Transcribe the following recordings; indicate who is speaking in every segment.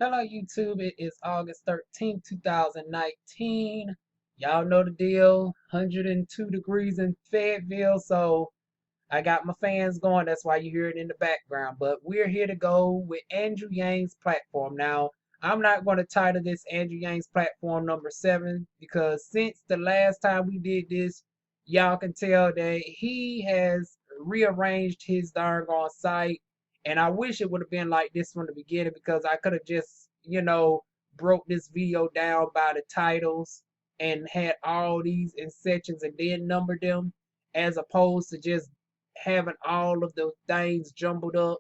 Speaker 1: Hello YouTube, it is August 13th, 2019. Y'all know the deal, 102 degrees in Fayetteville, so I got my fans going, that's why you hear it in the background. But we're here to go with Andrew Yang's platform. Now, I'm not going to title this Andrew Yang's platform number 7 because since the last time we did this, y'all can tell that he has rearranged his darn on site, and I wish it would have been like this from the beginning because I could have just, broke this video down by the titles and had all these in sections and then numbered them as opposed to just having all of those things jumbled up.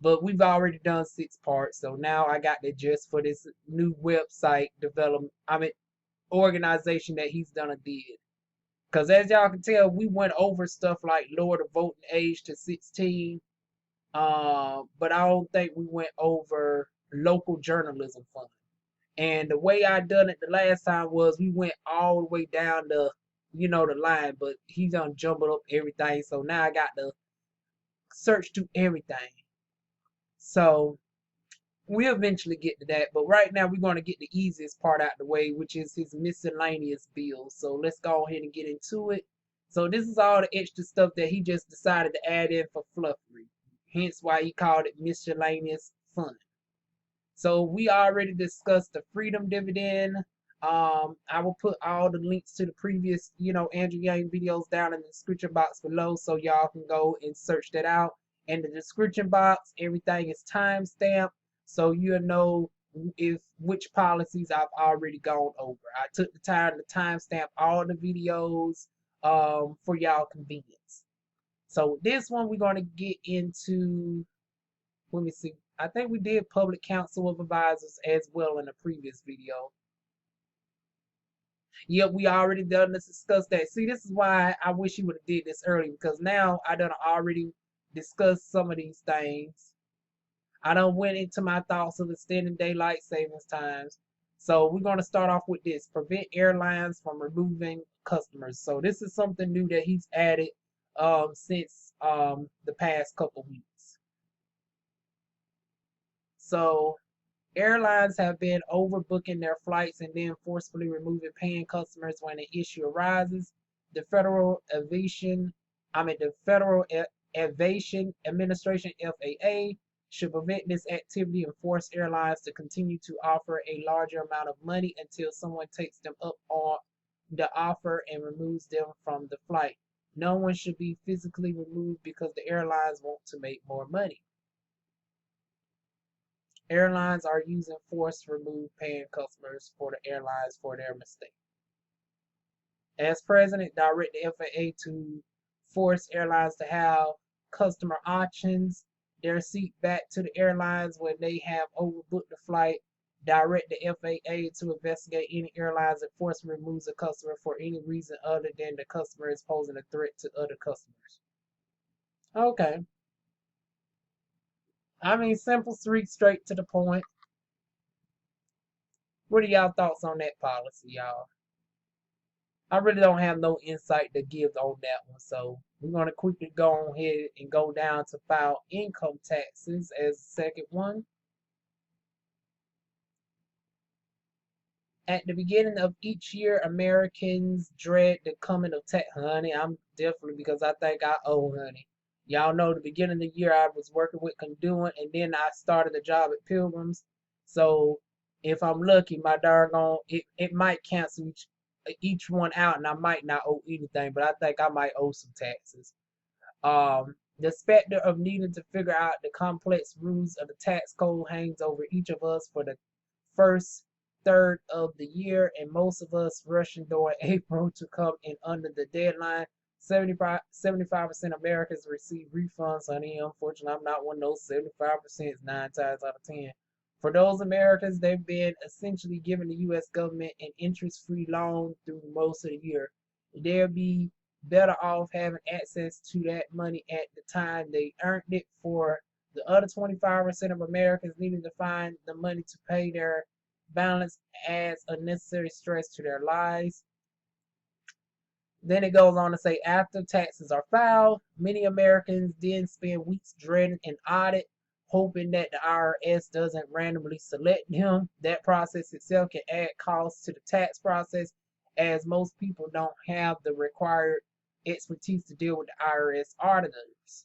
Speaker 1: But we've already done 6 parts, so now I got the gist for this new website development. Organization that he's done a did. Because as y'all can tell, we went over stuff like lower the voting age to 16. But I don't think we went over local journalism fund. And the way I done it the last time was we went all the way down the line, but he done jumbled up everything. So now I got to search to everything. So we eventually get to that, but right now we're going to get the easiest part out of the way, which is his miscellaneous bills. So let's go ahead and get into it. So this is all the extra stuff that he just decided to add in for fluffery. Hence why he called it miscellaneous fun. So we already discussed the freedom dividend. I will put all the links to the previous, Andrew Yang videos down in the description box below so y'all can go and search that out. In the description box, everything is time stamped so you'll know which policies I've already gone over. I took the time to timestamp all the videos for y'all convenience. So this one we're going to get into. Let me see. I think we did public council of advisors as well in the previous video. Yep, we already done discuss that. See, this is why I wish you would have did this early because now I done already discussed some of these things. I done went into my thoughts of extending daylight savings times. So we're going to start off with this. Prevent airlines from removing customers. So this is something new that he's added since the past couple weeks. So airlines have been overbooking their flights and then forcefully removing paying customers when an issue arises. The Federal Aviation Administration (FAA) should prevent this activity and force airlines to continue to offer a larger amount of money until someone takes them up on the offer and removes them from the flight. No one should be physically removed because the airlines want to make more money. Airlines are using force to remove paying customers for the airlines for their mistake. As president, direct the FAA to force airlines to have customer auctions their seat back to the airlines when they have overbooked the flight. Direct the FAA to investigate any airlines that forcibly removes a customer for any reason other than the customer is posing a threat to other customers. Okay. I mean, simple, sweet, straight to the point. What are y'all thoughts on that policy, y'all? I really don't have no insight to give on that one, so we're going to quickly go ahead and go down to file income taxes as the second one. At the beginning of each year, Americans dread the coming of tax. Honey, I'm definitely because I think I owe, honey. Y'all know the beginning of the year I was working with Conduent, and then I started a job at Pilgrims. So if I'm lucky, my doggone it might cancel each one out, and I might not owe anything, but I think I might owe some taxes. The specter of needing to figure out the complex rules of the tax code hangs over each of us for the first third of the year, and most of us rushing during April to come in under the deadline. 75% of Americans receive refunds, honey. Unfortunately, I'm not one of those 75%, 9 times out of 10. For those Americans, they've been essentially giving the U.S. government an interest-free loan through most of the year. They'll be better off having access to that money at the time they earned it. For the other 25% of Americans needing to find the money to pay their balance adds unnecessary stress to their lives. Then it goes on to say after taxes are filed, many Americans then spend weeks dreading an audit, hoping that the IRS doesn't randomly select him. That process itself can add costs to the tax process, as most people don't have the required expertise to deal with the IRS auditors.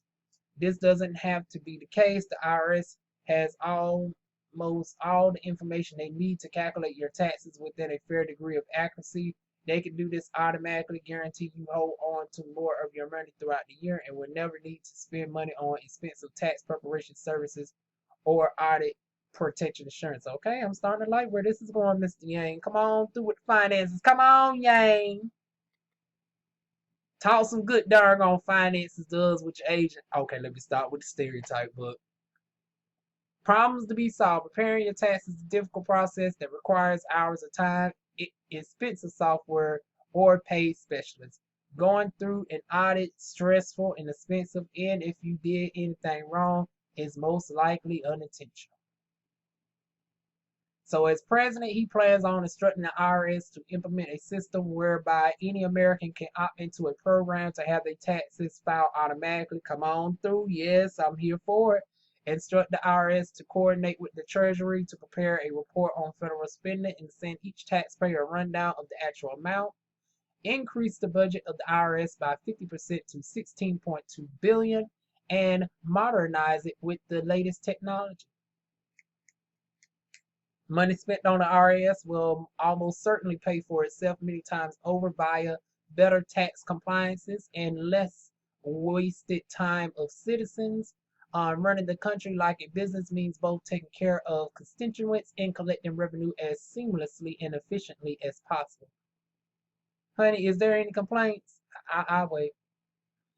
Speaker 1: This doesn't have to be the case. The IRS has almost all the information they need to calculate your taxes within a fair degree of accuracy. They can do this automatically, guarantee you hold on to more of your money throughout the year and will never need to spend money on expensive tax preparation services or audit protection insurance. Okay, I'm starting to like where this is going, Mr. Yang. Come on through with the finances. Come on, Yang. Talk some good darn on finances does with your agent. Okay, let me start with the stereotype book. Problems to be solved. Preparing your taxes is a difficult process that requires hours of time, expensive software, or paid specialists. Going through an audit, stressful and expensive, and if you did anything wrong, is most likely unintentional. So as president, he plans on instructing the IRS to implement a system whereby any American can opt into a program to have their taxes filed automatically. Come on through. Yes, I'm here for it. Instruct the IRS to coordinate with the Treasury to prepare a report on federal spending and send each taxpayer a rundown of the actual amount. Increase the budget of the IRS by 50% to $16.2 billion and modernize it with the latest technology. Money spent on the IRS will almost certainly pay for itself many times over via better tax compliances and less wasted time of citizens. Running the country like a business means both taking care of constituents and collecting revenue as seamlessly and efficiently as possible. Honey, is there any complaints? I wait.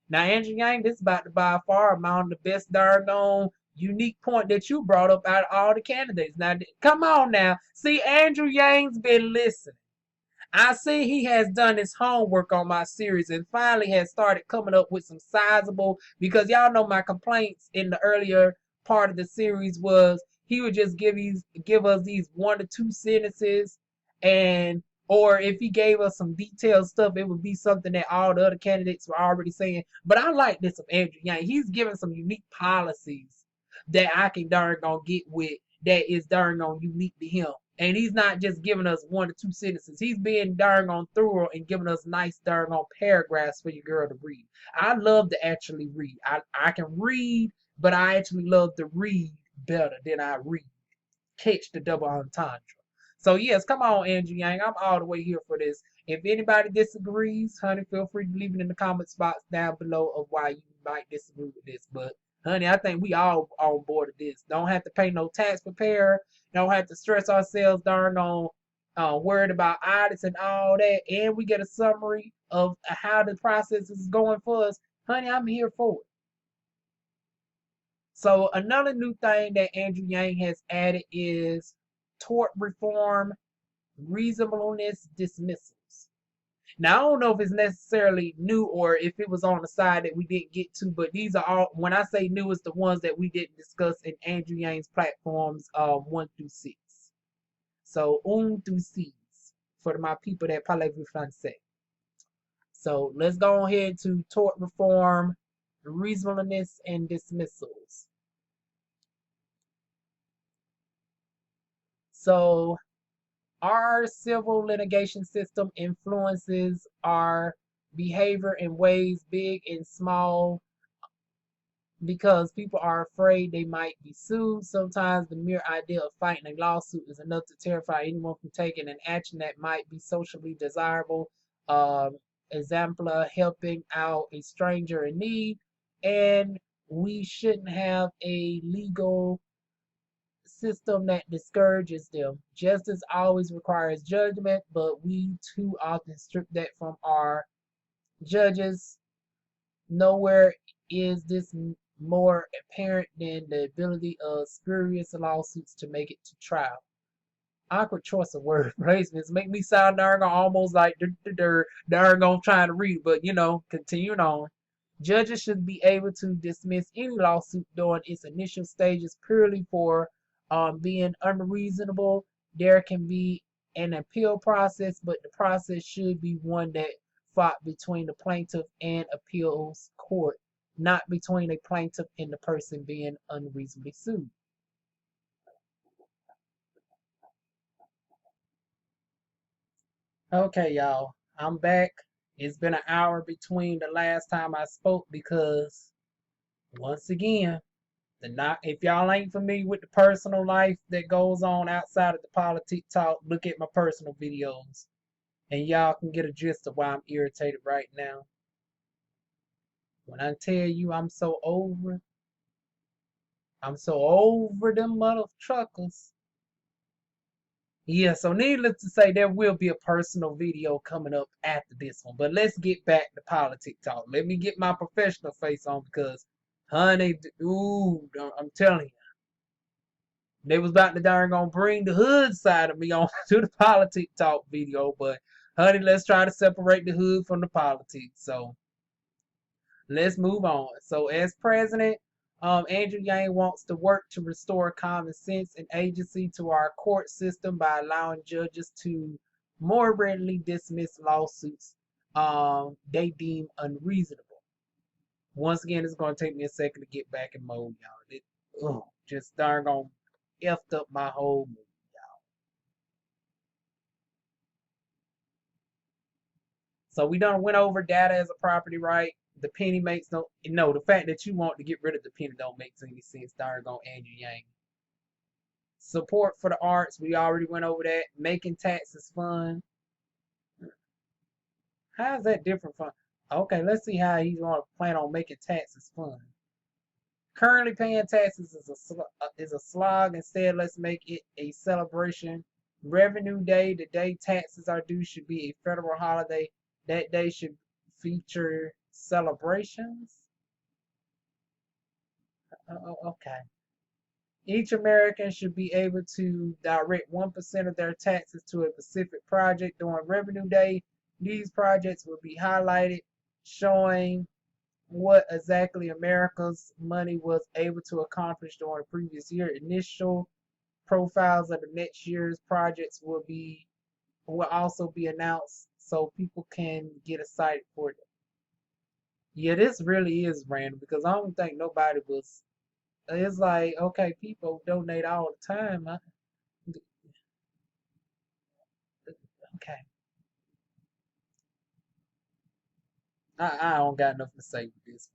Speaker 1: Now, Andrew Yang, this is about to by far amount the best doggone unique point that you brought up out of all the candidates. Now, come on now. See, Andrew Yang's been listening. I see he has done his homework on my series and finally has started coming up with some sizable, because y'all know my complaints in the earlier part of the series was he would just give us these 1 to 2 sentences, and or if he gave us some detailed stuff, it would be something that all the other candidates were already saying. But I like this of Andrew Yang. He's giving some unique policies that I can darn gonna get with, that is darn gonna unique to him. And he's not just giving us 1 to 2 sentences. He's being darn on thorough and giving us nice darn on paragraphs for your girl to read. I love to actually read. I can read, but I actually love to read better than I read. Catch the double entendre. So yes, come on, Andrew Yang. I'm all the way here for this. If anybody disagrees, honey, feel free to leave it in the comment box down below of why you might disagree with this. But honey, I think we all on board with this. Don't have to pay no tax preparer. Don't have to stress ourselves darn on worried about audits and all that. And we get a summary of how the process is going for us. Honey, I'm here for it. So another new thing that Andrew Yang has added is tort reform, reasonableness dismissals. Now, I don't know if it's necessarily new or if it was on the side that we didn't get to, but these are all, when I say new, it's the ones that we didn't discuss in Andrew Yang's platforms 1 through 6. So, 1 through 6 for my people that parlez-vous français. So, let's go ahead to tort reform, reasonableness, and dismissals. So, our civil litigation system influences our behavior in ways big and small because people are afraid they might be sued. Sometimes the mere idea of fighting a lawsuit is enough to terrify anyone from taking an action that might be socially desirable. Example, helping out a stranger in need. And we shouldn't have a legal system that discourages them. Justice always requires judgment, but we too often strip that from our judges. Nowhere is this more apparent than the ability of spurious lawsuits to make it to trial. Awkward choice of word placements make me sound darn almost like darn trying to read, but continuing on. Judges should be able to dismiss any lawsuit during its initial stages purely for being unreasonable. There can be an appeal process, but the process should be one that fought between the plaintiff and appeals court not between a plaintiff and the person being unreasonably sued. Okay, y'all, I'm back. It's been an hour between the last time I spoke because, once again, if y'all ain't familiar with the personal life that goes on outside of the politic talk, look at my personal videos, and y'all can get a gist of why I'm irritated right now. When I tell you I'm so over them mother truckers. Yeah, so needless to say, there will be a personal video coming up after this one. But let's get back to politic talk. Let me get my professional face on because, honey, ooh, I'm telling you, they was about to darn gonna bring the hood side of me on to the politic talk video. But, honey, let's try to separate the hood from the politics. So let's move on. So, as president, Andrew Yang wants to work to restore common sense and agency to our court system by allowing judges to more readily dismiss lawsuits they deem unreasonable. Once again, it's going to take me a second to get back in mode, y'all. Just darn gonna effed up my whole mood. So we done went over data as a property right. The penny makes no. The fact that you want to get rid of the penny don't make any sense. Darn on Andrew Yang. Support for the arts. We already went over that. Making taxes fun. How is that different from? Okay, let's see how he's going to plan on making taxes fun. Currently paying taxes is a slog. Instead, let's make it a celebration. Revenue Day, the day taxes are due, should be a federal holiday. That day should feature celebrations. Okay. Each American should be able to direct 1% of their taxes to a specific project during Revenue Day. These projects will be highlighted, showing what exactly America's money was able to accomplish during the previous year. Initial profiles of the next year's projects will also be announced so people can get excited for it. Yeah, this really is random because I don't think nobody was. It's like, okay, people donate all the time. Okay, I don't got nothing to say with this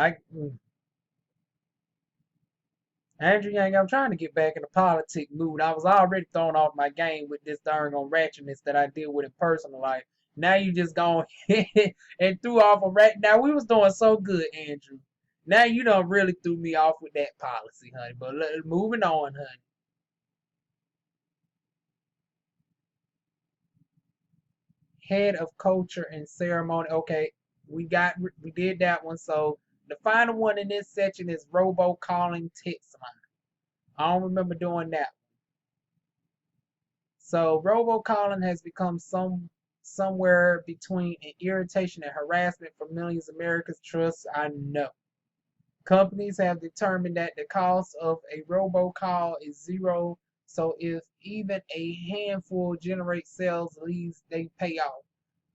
Speaker 1: one. Andrew Yang, I'm trying to get back in the politic mood. I was already thrown off my game with this darn on ratchetness that I deal with in personal life. Now you just gone and threw off a rat. Now we was doing so good, Andrew. Now you done really threw me off with that policy, honey. But moving on, honey. Head of culture and ceremony. Okay, we did that one. So the final one in this section is robocalling text line. I don't remember doing that. So robocalling has become somewhere between an irritation and harassment for millions of Americans. Trust, I know. Companies have determined that the cost of a robocall is zero, so if even a handful generate sales leads, they pay off.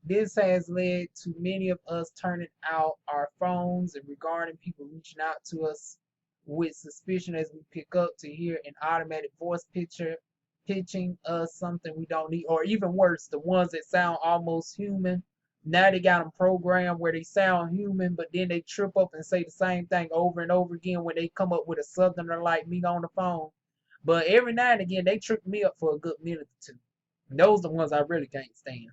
Speaker 1: This has led to many of us turning out our phones and regarding people reaching out to us with suspicion as we pick up to hear an automatic voice picture pitching us something we don't need, or even worse, the ones that sound almost human. Now they got them programmed where they sound human, but then they trip up and say the same thing over and over again when they come up with a southerner like me on the phone. But every now and again, they trick me up for a good minute or two. And those are the ones I really can't stand.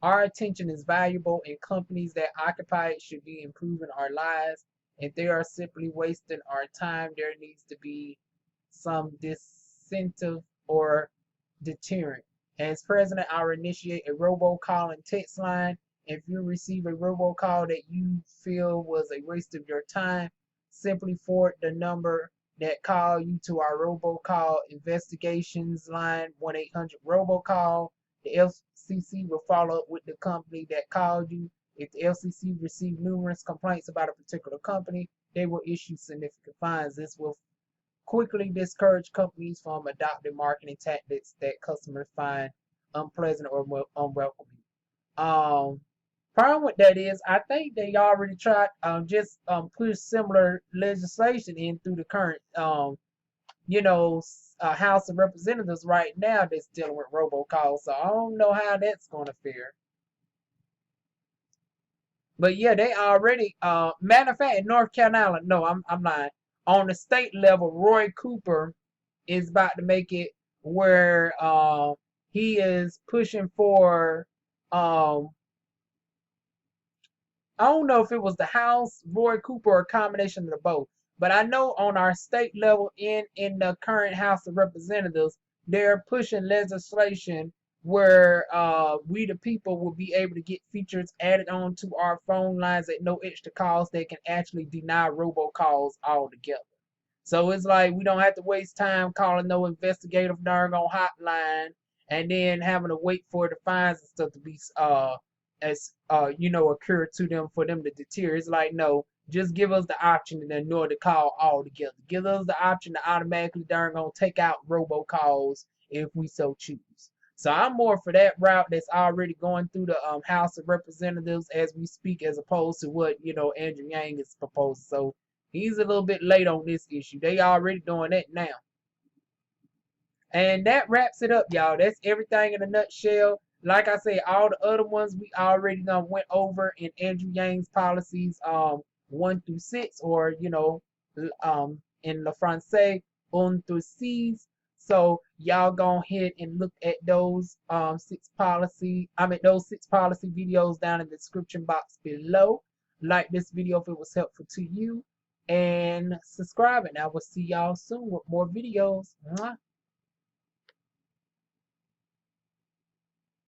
Speaker 1: Our attention is valuable, and companies that occupy it should be improving our lives. If they are simply wasting our time, there needs to be some disincentive or deterrent. As president, I will initiate a robocall and text line. If you receive a robocall that you feel was a waste of your time, simply forward the number that called you to our robocall investigations line 1-800-ROBOCALL. The FCC will follow up with the company that called you. If the FCC receives numerous complaints about a particular company, they will issue significant fines. This will quickly discourage companies from adopting marketing tactics that customers find unpleasant or unwelcoming. Um, Problem with that is, I think they already tried just push similar legislation in through the current House of Representatives right now that's dealing with robocalls. So I don't know how that's going to fare. But yeah, they already. Matter of fact, in North Carolina, no, I'm lying. On the state level, Roy Cooper is about to make it where he is pushing for um I don't know if it was the House, Roy Cooper, or a combination of the both. But I know on our state level in the current House of Representatives, they're pushing legislation where we the people will be able to get features added on to our phone lines at no extra cost that can actually deny robocalls altogether. So it's like we don't have to waste time calling no investigative darn on hotline and then having to wait for the fines and stuff to be occur to them for them to deter. It's like no, just give us the option and ignore the call altogether. Give us the option to automatically darn gonna take out robocalls if we so choose. So I'm more for that route that's already going through the House of Representatives as we speak, as opposed to what Andrew Yang is proposing. So he's a little bit late on this issue. They already doing that now. And that wraps it up, y'all. That's everything in a nutshell. Like I said, all the other ones we already done went over in Andrew Yang's policies 1 through 6, or in Le Francais 1 through 6. So y'all go ahead and look at those those 6 policy videos down in the description box below. Like this video if it was helpful to you, and subscribe, and I will see y'all soon with more videos. Mwah.